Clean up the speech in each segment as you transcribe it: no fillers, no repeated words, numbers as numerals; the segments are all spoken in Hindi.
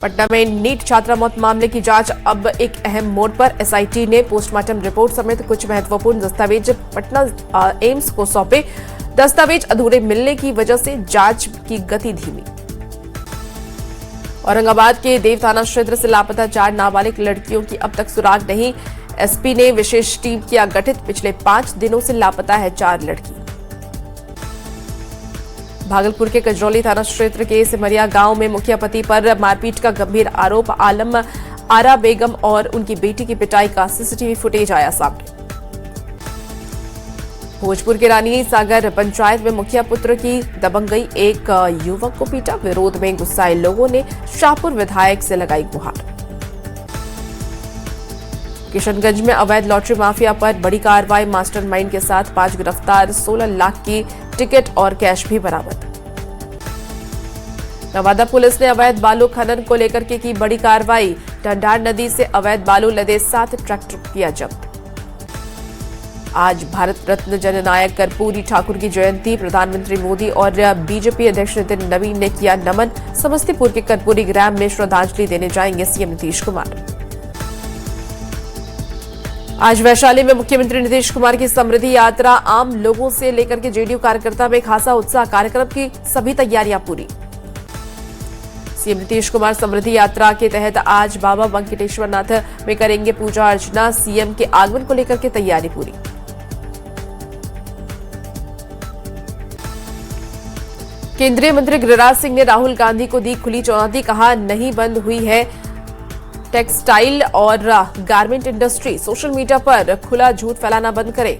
पटना में नीट छात्रा मौत मामले की जांच अब एक अहम मोड़ पर। एसआईटी ने पोस्टमार्टम रिपोर्ट समेत कुछ महत्वपूर्ण दस्तावेज पटना एम्स को सौंपे। दस्तावेज अधूरे मिलने की वजह से जांच की गति धीमी। औरंगाबाद के देव थाना क्षेत्र से लापता 4 नाबालिग लड़कियों की अब तक सुराग नहीं। एसपी ने विशेष टीम किया गठित। पिछले 5 दिनों से लापता है 4 लड़की। भागलपुर के कजरौली थाना क्षेत्र के सिमरिया गांव में मुखिया पति पर मारपीट का गंभीर आरोप। आलम आरा बेगम और उनकी बेटी की पिटाई का सीसीटीवी फुटेज आया सामने। भोजपुर के रानी सागर पंचायत में मुखिया पुत्र की दबंगई, एक युवक को पीटा। विरोध में गुस्साए लोगों ने शाहपुर विधायक से लगाई गुहार। किशनगंज में अवैध लॉटरी माफिया पर बड़ी कार्रवाई। मास्टरमाइंड के साथ 5 गिरफ्तार। 16 लाख की टिकट और कैश भी बरामद। नवादा पुलिस ने अवैध बालू खनन को लेकर की बड़ी कार्रवाई। ढंढार नदी से अवैध बालू लदे 7 ट्रैक्टर किया जब्त। आज भारत रत्न जननायक कर्पूरी ठाकुर की जयंती। प्रधानमंत्री मोदी और बीजेपी अध्यक्ष नितिन नवीन ने किया नमन। समस्तीपुर के कर्पूरी ग्राम में श्रद्धांजलि देने जाएंगे सीएम नीतीश कुमार। आज वैशाली में मुख्यमंत्री नीतीश कुमार की समृद्धि यात्रा। आम लोगों से लेकर के जेडीयू कार्यकर्ता में खासा उत्साह। कार्यक्रम की सभी तैयारियां पूरी। सीएम नीतीश कुमार समृद्धि यात्रा के तहत आज बाबा वेंकटेश्वर नाथ में करेंगे पूजा अर्चना। सीएम के आगमन को लेकर के तैयारी पूरी। केंद्रीय मंत्री गिरिराज सिंह ने राहुल गांधी को दी खुली चुनौती। कहा, नहीं बंद हुई है टेक्सटाइल और गारमेंट इंडस्ट्री। सोशल मीडिया पर खुला झूठ फैलाना बंद करें।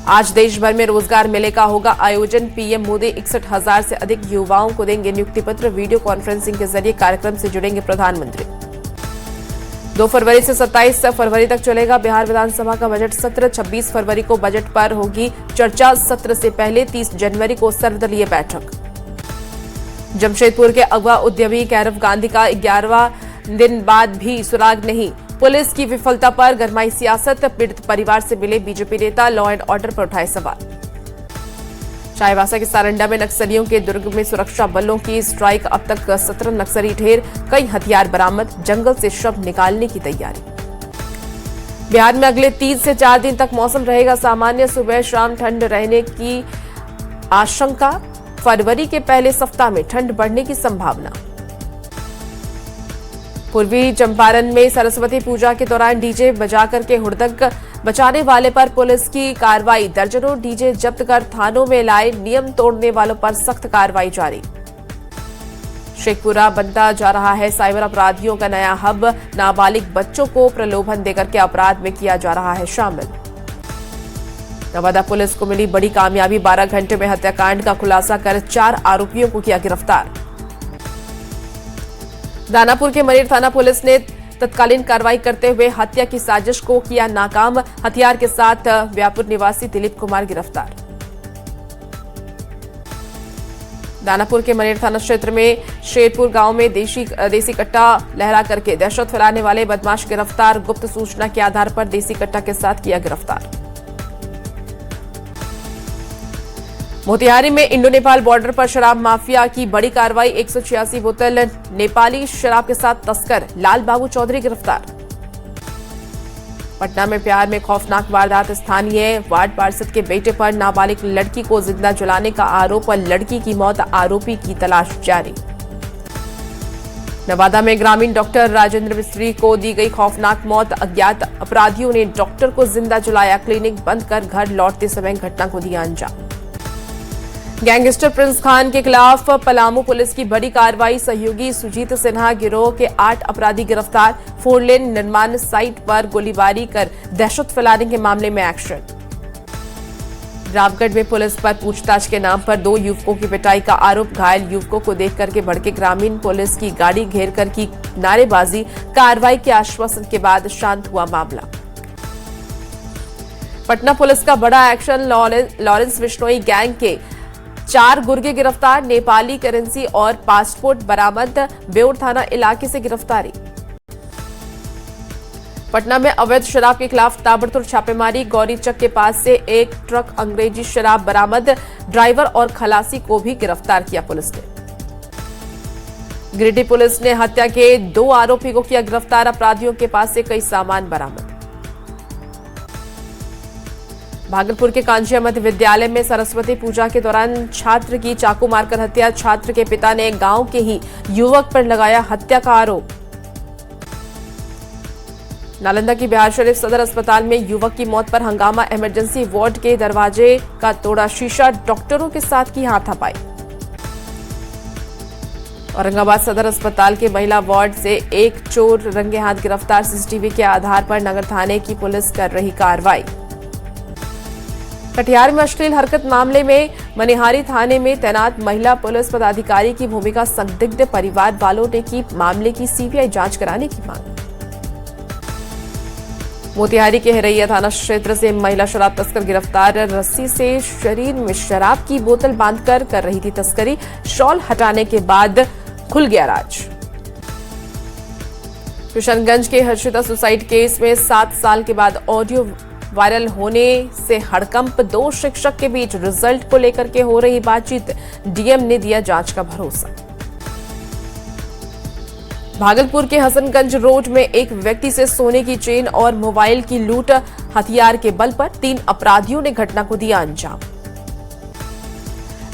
आज देश भर में रोजगार मेले का होगा आयोजन। पीएम मोदी 61,000 से अधिक युवाओं को देंगे नियुक्ति पत्र। वीडियो कॉन्फ्रेंसिंग के जरिए कार्यक्रम से जुड़ेंगे प्रधानमंत्री। 2 फरवरी से 27 फरवरी तक चलेगा बिहार विधानसभा का बजट सत्र। 26 फरवरी को बजट पर होगी चर्चा। सत्र से पहले 30 जनवरी को सर्वदलीय बैठक। जमशेदपुर के अगवा उद्यमी कैरव गांधी का 11वां दिन बाद भी सुराग नहीं। पुलिस की विफलता पर गरमाई सियासत। पीड़ित परिवार से मिले बीजेपी नेता। लॉ एंड ऑर्डर पर उठाए सवाल। चाईबासा के सारंडा में नक्सलियों के दुर्ग में सुरक्षा बलों की स्ट्राइक। अब तक 17 नक्सली ढेर। कई हथियार बरामद। जंगल से शव निकालने की तैयारी। बिहार में अगले 3 से 4 दिन तक मौसम रहेगा सामान्य। सुबह शाम ठंड रहने की आशंका। फरवरी के पहले सप्ताह में ठंड बढ़ने की संभावना। पूर्वी चंपारण में सरस्वती पूजा के दौरान डीजे बजाकर के हुड़दंग बचाने वाले पर पुलिस की कार्रवाई। दर्जनों डीजे जब्त कर थानों में लाए। नियम तोड़ने वालों पर सख्त कार्रवाई जारी। शेखपुरा बनता जा रहा है साइबर अपराधियों का नया हब। नाबालिग बच्चों को प्रलोभन देकर के अपराध में किया जा रहा है शामिल। नवादा पुलिस को मिली बड़ी कामयाबी। 12 घंटे में हत्याकांड का खुलासा कर 4 आरोपियों को किया गिरफ्तार। दानापुर के मनेर थाना पुलिस ने तत्कालीन कार्रवाई करते हुए हत्या की साजिश को किया नाकाम। हथियार के साथ व्यापुर निवासी दिलीप कुमार गिरफ्तार। दानापुर के मनेर थाना क्षेत्र में शेरपुर गांव में देसी कट्टा लहरा करके दहशत फैलाने वाले बदमाश गिरफ्तार। गुप्त सूचना के आधार पर देसी कट्टा के साथ किया गिरफ्तार। मोतिहारी में इंडो नेपाल बॉर्डर पर शराब माफिया की बड़ी कार्रवाई। 186 बोतल नेपाली शराब के साथ तस्कर लाल बाबू चौधरी गिरफ्तार। पटना में प्यार में खौफनाक वारदात। स्थानीय वार्ड पार्षद के बेटे पर नाबालिग लड़की को जिंदा जलाने का आरोप और लड़की की मौत। आरोपी की तलाश जारी। नवादा में ग्रामीण डॉक्टर राजेंद्र मिस्त्री को दी गई खौफनाक मौत। अज्ञात अपराधियों ने डॉक्टर को जिंदा जलाया। क्लिनिक बंद कर घर लौटते समय घटना को दिया अंजाम। गैंगस्टर प्रिंस खान के खिलाफ पलामू पुलिस की बड़ी कार्रवाई। सहयोगी सुजीत सिन्हा गिरोह के 8 अपराधी गिरफ्तार। 4 लेन निर्माण साइट पर गोलीबारी कर दहशत फैलाने के मामले में एक्शन। रामगढ़ में पुलिस पर पूछताछ के नाम पर 2 युवकों की पिटाई का आरोप। घायल युवकों को देख करके भड़के ग्रामीण। पुलिस की गाड़ी घेर कर की नारेबाजी। कार्रवाई के आश्वासन के बाद शांत हुआ मामला। पटना पुलिस का बड़ा एक्शन। लॉरेंस बिश्नोई गैंग के 4 गुर्गे गिरफ्तार। नेपाली करेंसी और पासपोर्ट बरामद। बेउर थाना इलाके से गिरफ्तारी। पटना में अवैध शराब के खिलाफ ताबड़तोड़ छापेमारी। गौरीचक के पास से 1 ट्रक अंग्रेजी शराब बरामद। ड्राइवर और खलासी को भी गिरफ्तार किया पुलिस ने। गिरिडीह पुलिस ने हत्या के 2 आरोपी को किया गिरफ्तार। अपराधियों के पास से कई सामान बरामद। भागलपुर के कांजिया मध्य विद्यालय में सरस्वती पूजा के दौरान छात्र की चाकू मारकर हत्या। छात्र के पिता ने गांव के ही युवक पर लगाया हत्या का आरोप। नालंदा की बिहार शरीफ सदर अस्पताल में युवक की मौत पर हंगामा। इमरजेंसी वार्ड के दरवाजे का तोड़ा शीशा, डॉक्टरों के साथ की हाथापाई। औरंगाबाद सदर अस्पताल के महिला वार्ड से एक चोर रंगे हाथ गिरफ्तार। सीसीटीवी के आधार पर नगर थाने की पुलिस कर रही कार्रवाई। कटिहार में अश्लील हरकत मामले में मनिहारी थाने में तैनात महिला पुलिस पदाधिकारी की भूमिका संदिग्ध। परिवार वालों ने की मामले की सीबीआई जांच कराने की मांग। मोतिहारी के हिरैया थाना क्षेत्र से महिला शराब तस्कर गिरफ्तार। रस्सी से शरीर में शराब की बोतल बांधकर कर रही थी तस्करी। शॉल हटाने के बाद खुल गया राज। किशनगंज के हर्षिता सुसाइड केस में 7 साल के बाद ऑडियो वायरल होने से हड़कंप। 2 शिक्षक के बीच रिजल्ट को लेकर के हो रही बातचीत। डीएम ने दिया जांच का भरोसा। भागलपुर के हसनगंज रोड में एक व्यक्ति से सोने की चेन और मोबाइल की लूट। हथियार के बल पर 3 अपराधियों ने घटना को दिया अंजाम।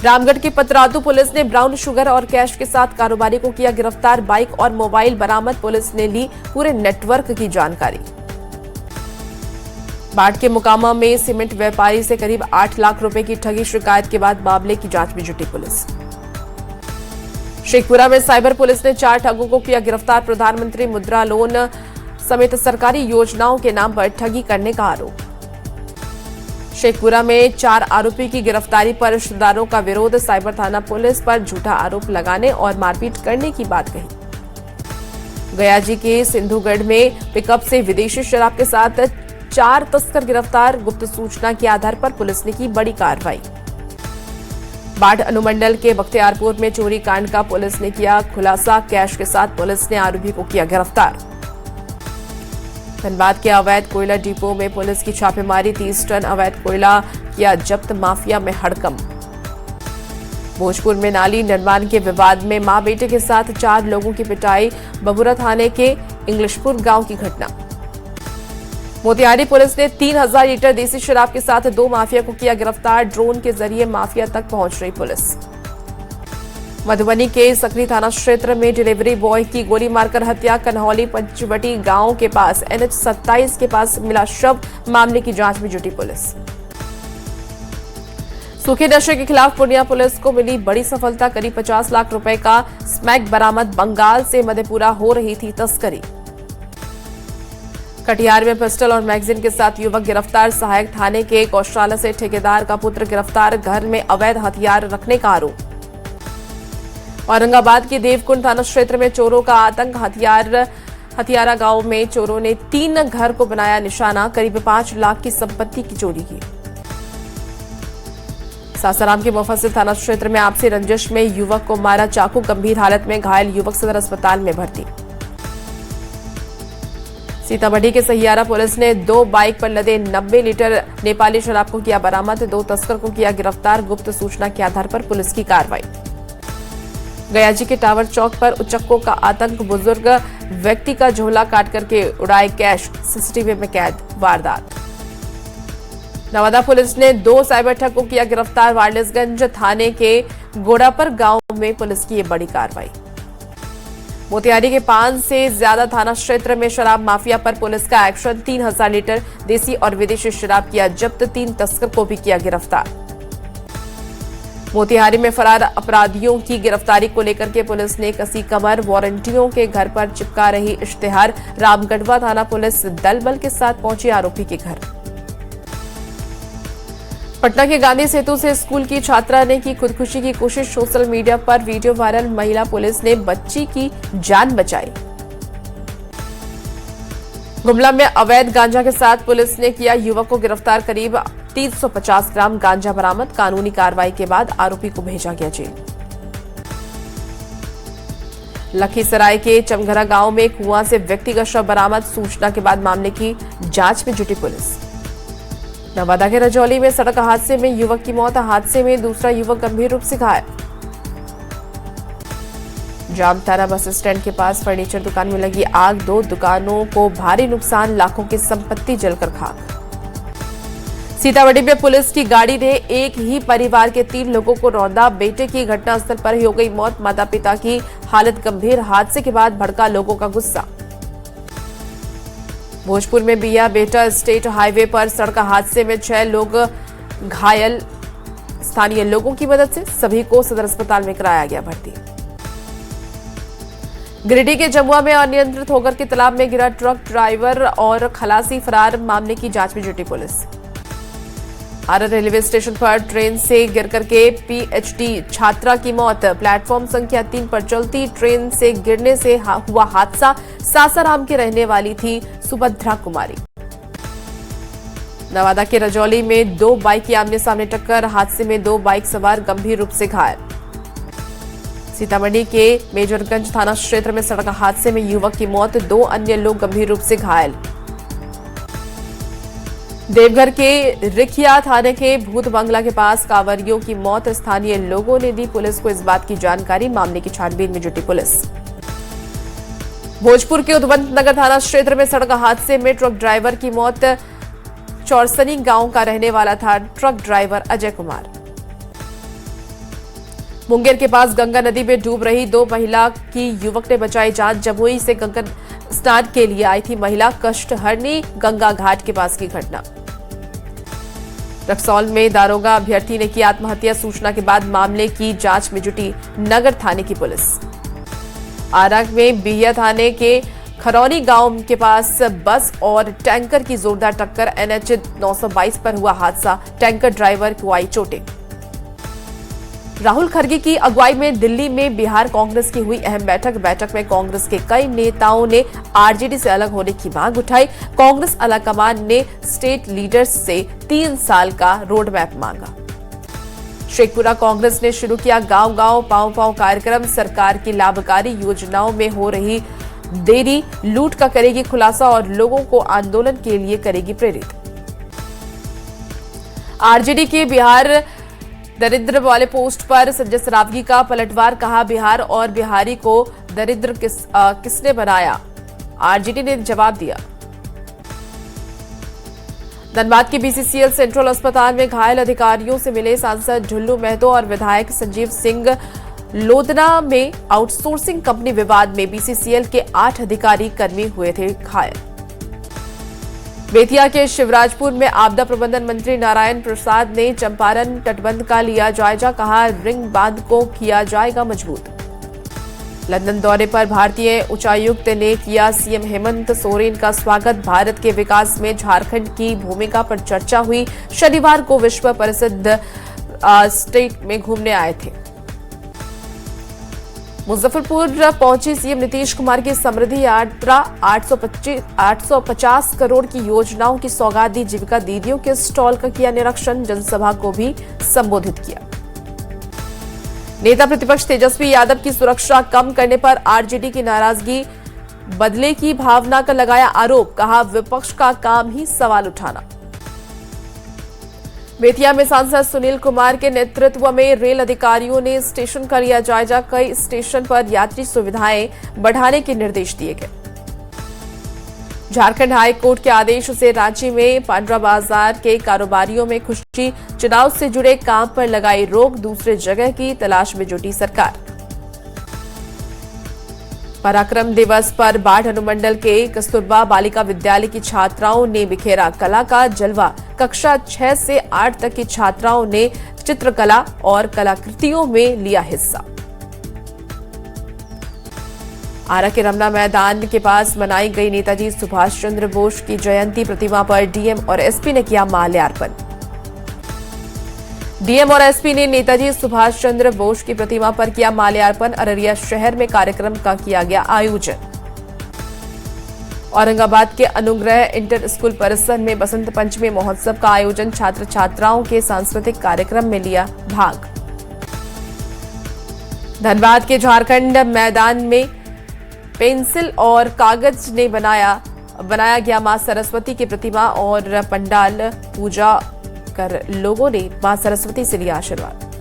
रामगढ़ की पतरातू पुलिस ने ब्राउन शुगर और कैश के साथ कारोबारी को किया गिरफ्तार। बाइक और मोबाइल बरामद। पुलिस ने ली पूरे नेटवर्क की जानकारी। बाढ़ के मोकामा में सीमेंट व्यापारी से करीब 8 लाख रुपए की ठगी। शिकायत के बाद मामले की जांच में जुटी पुलिस। शेखपुरा में साइबर पुलिस ने 4 ठगों को किया गिरफ्तार। प्रधानमंत्री मुद्रा लोन समेत सरकारी योजनाओं के नाम पर ठगी करने का आरोप। शेखपुरा में 4 आरोपी की गिरफ्तारी पर रिश्तेदारों का विरोध। साइबर थाना पुलिस पर झूठा आरोप लगाने और मारपीट करने की बात कही। गया जी के सिंधुगढ़ में पिकअप से विदेशी शराब के साथ 4 तस्कर गिरफ्तार। गुप्त सूचना के आधार पर पुलिस ने की बड़ी कार्रवाई। बाढ़ अनुमंडल के बख्तियारपुर में चोरी कांड का पुलिस ने किया खुलासा। कैश के साथ पुलिस ने आरोपी को किया गिरफ्तार। धनबाद के अवैध कोयला डिपो में पुलिस की छापेमारी। 30 टन अवैध कोयला किया जब्त। माफिया में हड़कंप। भोजपुर में नाली निर्माण के विवाद में मां बेटे के साथ 4 लोगों की पिटाई। बबुरा थाने के इंग्लिशपुर गांव की घटना। मोतिहारी पुलिस ने 3000 लीटर देसी शराब के साथ 2 माफिया को किया गिरफ्तार। ड्रोन के जरिए माफिया तक पहुंच रही पुलिस। मधुबनी के सकरी थाना क्षेत्र में डिलीवरी बॉय की गोली मारकर हत्या। कन्हौली पंचवटी गांव के पास NH 27 के पास मिला शव। मामले की जांच में जुटी पुलिस। सूखे नशे के खिलाफ पूर्णिया पुलिस को मिली बड़ी सफलता। करीब 50 लाख रुपए का स्मैक बरामद। बंगाल से मधेपुरा हो रही थी तस्करी। कटिहार में पिस्टल और मैगजीन के साथ युवक गिरफ्तार। सहायक थाने के गौशाला से ठेकेदार का पुत्र गिरफ्तार। घर में अवैध हथियार रखने का आरोप। औरंगाबाद के देवकुंड थाना क्षेत्र में चोरों का आतंक। हथियारा गांव में चोरों ने 3 घर को बनाया निशाना। करीब 5 लाख की संपत्ति की चोरी की। सासाराम के मुफस्सिल थाना क्षेत्र में आपसी रंजिश में युवक को मारा चाकू। गंभीर हालत में घायल युवक सदर अस्पताल में भर्ती। सीतामढ़ी के सहियारा पुलिस ने 2 बाइक पर लदे 90 लीटर नेपाली शराब को किया बरामद। 2 तस्कर को किया गिरफ्तार। गुप्त सूचना के आधार पर पुलिस की कार्रवाई। गया जी के टावर चौक पर उचक्कों का आतंक। बुजुर्ग व्यक्ति का झोला काट करके उड़ाए कैश। सीसीटीवी में कैद वारदात। नवादा पुलिस ने 2 साइबर ठग को किया गिरफ्तार। वारलेसगंज थाने के गोड़ापर गांव में पुलिस की ये बड़ी कार्रवाई। मोतिहारी के 5 से ज्यादा थाना क्षेत्र में शराब माफिया पर पुलिस का एक्शन। 3000 लीटर देसी और विदेशी शराब किया जब्त। 3 तस्कर को भी किया गिरफ्तार। मोतिहारी में फरार अपराधियों की गिरफ्तारी को लेकर के पुलिस ने कसी कमर। वारंटियों के घर पर चिपका रही इश्तेहार। रामगढ़वा थाना पुलिस दल बल के साथ पहुंची आरोपी के घर। पटना के गांधी सेतु से स्कूल की छात्रा ने की खुदकुशी की कोशिश। सोशल मीडिया पर वीडियो वायरल। महिला पुलिस ने बच्ची की जान बचाई। गुमला में अवैध गांजा के साथ पुलिस ने किया युवक को गिरफ्तार। करीब 350 ग्राम गांजा बरामद। कानूनी कार्रवाई के बाद आरोपी को भेजा गया जेल। लखीसराय के चमघरा गांव में कुआं से व्यक्ति का शव बरामद। सूचना के बाद मामले की जांच में जुटी पुलिस। नवादा के रजौली में सड़क हादसे में युवक की मौत। हादसे में दूसरा युवक गंभीर रूप से घायल। जामतारा बस स्टैंड के पास फर्नीचर दुकान में लगी आग, 2 दुकानों को भारी नुकसान, लाखों की संपत्ति जलकर खाक। सीतामढ़ी में पुलिस की गाड़ी ने एक ही परिवार के 3 लोगों को रौंदा, बेटे की घटनास्थल पर ही हो गई मौत, माता पिता की हालत गंभीर, हादसे के बाद भड़का लोगों का गुस्सा। भोजपुर में बिया बेटा स्टेट हाईवे पर सड़क हादसे में 6 लोग घायल, स्थानीय लोगों की मदद से सभी को सदर अस्पताल में कराया गया भर्ती। गिरिडीह के जमुआ में अनियंत्रित होकर के तालाब में गिरा ट्रक ड्राइवर और खलासी फरार, मामले की जांच में जुटी पुलिस। आरा रेलवे स्टेशन पर ट्रेन से गिरकर के पीएचडी छात्रा की मौत, प्लेटफॉर्म संख्या 3 पर चलती ट्रेन से गिरने से हुआ हादसा, सासाराम की रहने वाली थी सुभद्रा कुमारी। नवादा के रजौली में 2 बाइक की आमने सामने टक्कर, हादसे में 2 बाइक सवार गंभीर रूप से घायल। सीतामढ़ी के मेजरगंज थाना क्षेत्र में सड़क हादसे में युवक की मौत, 2 अन्य लोग गंभीर रूप से घायल। देवघर के रिखिया थाने के भूत बंगला के पास कांवरियों की मौत, स्थानीय लोगों ने दी पुलिस को इस बात की जानकारी, मामले की छानबीन में जुटी पुलिस। भोजपुर के उदवंत नगर थाना क्षेत्र में सड़क हादसे में ट्रक ड्राइवर की मौत, चौरसनी गांव का रहने वाला था ट्रक ड्राइवर अजय कुमार। मुंगेर के पास गंगा नदी में डूब रही 2 महिला की युवक ने बचाई जान, जमुई से गंगा स्नान के लिए आई थी महिला, कष्टहरणी गंगा घाट के पास की घटना। रक्सौल में दारोगा अभ्यर्थी ने की आत्महत्या, सूचना के बाद मामले की जांच में जुटी नगर थाने की पुलिस। आरा में बिहिया थाने के खरौनी गांव के पास बस और टैंकर की जोरदार टक्कर, NH 922 पर हुआ हादसा, टैंकर ड्राइवर को आई चोटें। राहुल खरगे की अगुवाई में दिल्ली में बिहार कांग्रेस की हुई अहम बैठक में कांग्रेस के कई नेताओं ने आरजेडी से अलग होने की मांग उठाई। कांग्रेस आलाकमान ने स्टेट लीडर्स से 3 साल का रोड मैप मांगा। शेखपुरा कांग्रेस ने शुरू किया गांव-गांव पांव-पांव कार्यक्रम, सरकार की लाभकारी योजनाओं में हो रही देरी, लूट का करेगी खुलासा और लोगों को आंदोलन के लिए करेगी प्रेरित। आरजेडी के बिहार दरिद्र वाले पोस्ट पर संजय सरावगी का पलटवार, कहा बिहार और बिहारी को दरिद्र किसने बनाया, आरजेडी ने जवाब दिया। धनबाद के बीसीसीएल सेंट्रल अस्पताल में घायल अधिकारियों से मिले सांसद ढुल्लू महतो और विधायक संजीव सिंह। लोधना में आउटसोर्सिंग कंपनी विवाद में बीसीसीएल के 8 अधिकारी कर्मी हुए थे घायल। बेतिया के शिवराजपुर में आपदा प्रबंधन मंत्री नारायण प्रसाद ने चंपारण तटबंध का लिया जायजा, कहा रिंग बांध को किया जाएगा मजबूत। लंदन दौरे पर भारतीय उच्चायुक्त ने किया सीएम हेमंत सोरेन का स्वागत, भारत के विकास में झारखंड की भूमिका पर चर्चा हुई। शनिवार को विश्व प्रसिद्ध स्टेट में घूमने आए थे। मुजफ्फरपुर पहुंची सीएम नीतीश कुमार की समृद्धि यात्रा, 850 करोड़ की योजनाओं की सौगात दी, जीविका दीदियों के स्टॉल का किया निरीक्षण, जनसभा को भी संबोधित किया। नेता प्रतिपक्ष तेजस्वी यादव की सुरक्षा कम करने पर आरजेडी की नाराजगी, बदले की भावना का लगाया आरोप, कहा विपक्ष का काम ही सवाल उठाना। बेतिया में सांसद सुनील कुमार के नेतृत्व में रेल अधिकारियों ने स्टेशन का लिया जायजा, कई स्टेशन पर यात्री सुविधाएं बढ़ाने के निर्देश दिए गए। झारखंड हाई कोर्ट के आदेश से रांची में पांड्रा बाजार के कारोबारियों में खुशी, चुनाव से जुड़े काम पर लगाई रोक, दूसरे जगह की तलाश में जुटी सरकार। पराक्रम दिवस पर बाढ़ अनुमंडल के कस्तूरबा बालिका विद्यालय की छात्राओं ने बिखेरा कला का जलवा, कक्षा 6 से 8 तक की छात्राओं ने चित्रकला और कलाकृतियों में लिया हिस्सा। आरा के रमना मैदान के पास बनाई गई नेताजी सुभाष चंद्र बोस की जयंती प्रतिमा पर डीएम और एसपी ने किया माल्यार्पण। डीएम और एसपी ने नेताजी सुभाष चंद्र बोस की प्रतिमा पर किया माल्यार्पण। अररिया शहर में कार्यक्रम का किया गया आयोजन। औरंगाबाद के अनुग्रह इंटर स्कूल परिसर में बसंत पंचमी महोत्सव का आयोजन, छात्र छात्राओं के सांस्कृतिक कार्यक्रम में लिया भाग। धनबाद के झारखंड मैदान में पेंसिल और कागज ने बनाया गया मां सरस्वती की प्रतिमा और पंडाल, पूजा कर लोगों ने मां सरस्वती से लिया आशीर्वाद।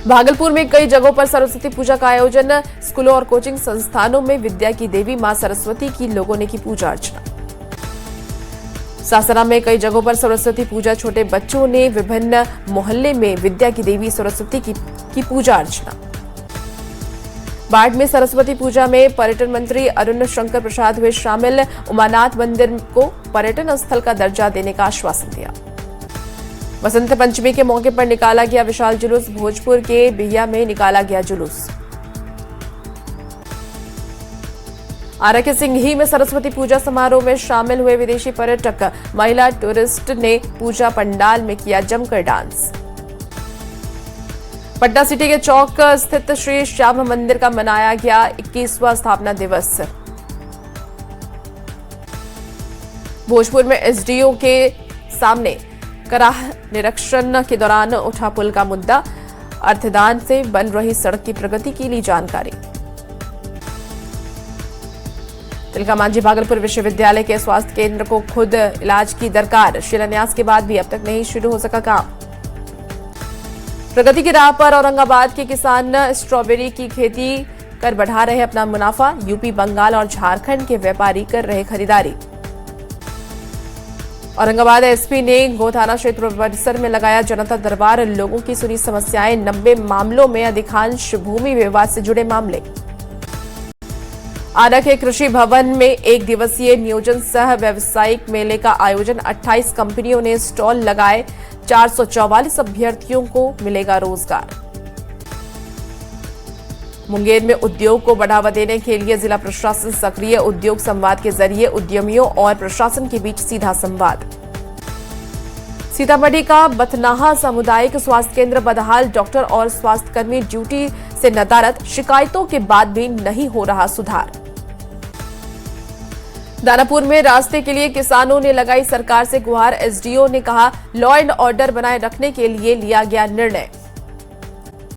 भागलपुर में कई जगहों पर सरस्वती पूजा का आयोजन। स्कूलों और कोचिंग संस्थानों में विद्या की देवी मां सरस्वती की लोगों ने की पूजा अर्चना। सासाराम में कई जगहों पर सरस्वती पूजा। छोटे बच्चों ने विभिन्न मोहल्ले में विद्या की देवी सरस्वती की पूजा अर्चना। बाढ़ में सरस्वती पूजा में पर्यटन मंत्री अरुण शंकर प्रसाद हुए शामिल। उमानाथ मंदिर को पर्यटन स्थल का दर्जा देने का आश्वासन दिया। वसंत पंचमी के मौके पर निकाला गया विशाल जुलूस। भोजपुर के बिहिया में निकाला गया जुलूस। आरा के सिंघी में सरस्वती पूजा समारोह में शामिल हुए विदेशी पर्यटक। महिला टूरिस्ट ने पूजा पंडाल में किया जमकर डांस। पटना सिटी के चौक स्थित श्री श्याम मंदिर का मनाया गया 21वां स्थापना दिवस। भोजपुर में एसडीओ के सामने कराह निरीक्षण के दौरान उठा पुल का मुद्दा। अर्थदान से बन रही सड़क की प्रगति की ली जानकारी। तिलका मांझी भागलपुर विश्वविद्यालय के स्वास्थ्य केंद्र को खुद इलाज की दरकार। शिलान्यास के बाद भी अब तक नहीं शुरू हो सका काम। प्रगति की राह पर औरंगाबाद के किसान स्ट्रॉबेरी की खेती कर बढ़ा रहे अपना मुनाफा। यूपी, बंगाल और झारखंड के व्यापारी कर रहे खरीदारी। औरंगाबाद एसपी ने गोथाना क्षेत्र परिसर में लगाया जनता दरबार। लोगों की सुनी समस्याएं। 90 मामलों में अधिकांश भूमि विवाद से जुड़े मामले। आरा के कृषि भवन में एक दिवसीय नियोजन सह व्यवसायिक मेले का आयोजन। 28 कंपनियों ने स्टॉल लगाए। 444 अभ्यर्थियों को मिलेगा रोजगार। मुंगेर में उद्योग को बढ़ावा देने के लिए जिला प्रशासन सक्रिय। उद्योग संवाद के जरिए उद्यमियों और प्रशासन के बीच सीधा संवाद। सीतामढ़ी का बथनाहा सामुदायिक स्वास्थ्य केंद्र बदहाल। डॉक्टर और स्वास्थ्यकर्मी ड्यूटी से नदारद। शिकायतों के बाद भी नहीं हो रहा सुधार। दानापुर में रास्ते के लिए किसानों ने लगाई सरकार से गुहार। एसडीओ ने कहा लॉ एंड ऑर्डर बनाए रखने के लिए लिया गया निर्णय।